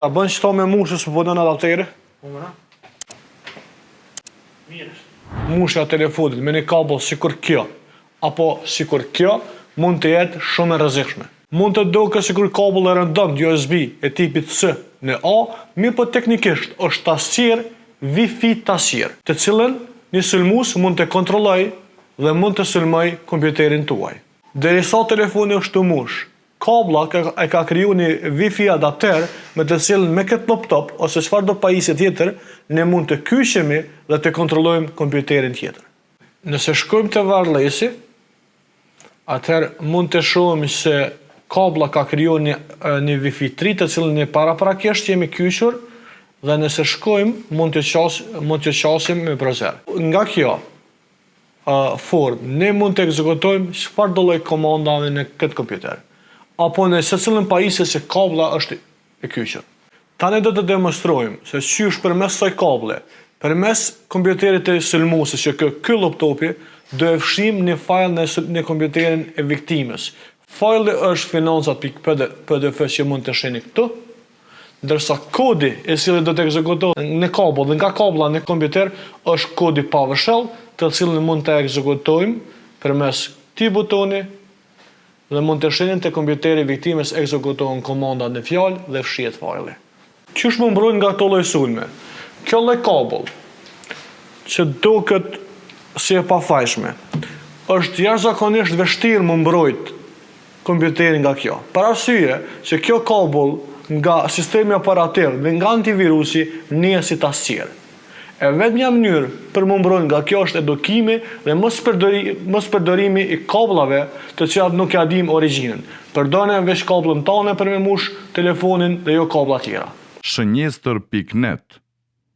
A bën qëto me mushës për përdojnë adaptere? Mushja telefonit me një kabel sikur kjo, apo sikur kjo, mund të jetë shumë e rrezikshme. Mund të duket sikur kabel e rëndom USB e tipit C në A, mirë po teknikisht është tasir Wi-Fi tasir, të cilën një sulmues mund të kontrolloj dhe mund të sulmoj kompjuterin tuaj. Derisa telefoni është të mush, kabla e ka kriju një Wi-Fi adapter me të cilën me këtë laptop ose çfarë do pajisje tjetër ne mund të kyçemi dhe të kontrollojmë kompjuterin tjetër. Nëse shkojmë te varrëllësi, atëherë mund të shohim se kabla ka kriju një Wi-Fi 3 të cilën ne paraprakisht jemi kyçur dhe nëse shkojmë mund të qasim me browser. Nga kjo formë ne mund të ekzekutojmë çfarë do lloj komandave në këtë kompjuter, apo në secilën pajisje se kabla është e kyçur. Tani do të demonstrojmë se qysh përmes kësaj kable, përmes kompjuterit të sulmuesit që ky laptopi do e fshim një file në kompjuterin e viktimës. Fajli është financat.pdf që mund të shihni këtu, ndërsa kodi i cili do të ekzekutohet në kabel dhe nga kabla në kompjuter është kodi PowerShell, të cilën mund të ekzekutojmë përmes këtij butoni dhe mund të shihni te kompjuteri i viktimës ekzekutohen komanda në fjalë dhe fshihet fajli. Qysh më mbrojnë nga këto lloj sulme? Kjo lloj kabel që duket si e pafajshme, është jashtëzakonisht vështirë më mbrojt kompjuterin nga kjo. Për arsye që kjo kabel nga sistemi operativ dhe nga antivirusi nije si tasir. E vetmja mënyrë për më mbrojnë nga kjo është edukimi dhe mos përdorimi i kablave të cilat nuk ja dim origjinën. Përdorni veç kablën tane për me mush telefonin dhe jo kabla tjera. Shënjestër.net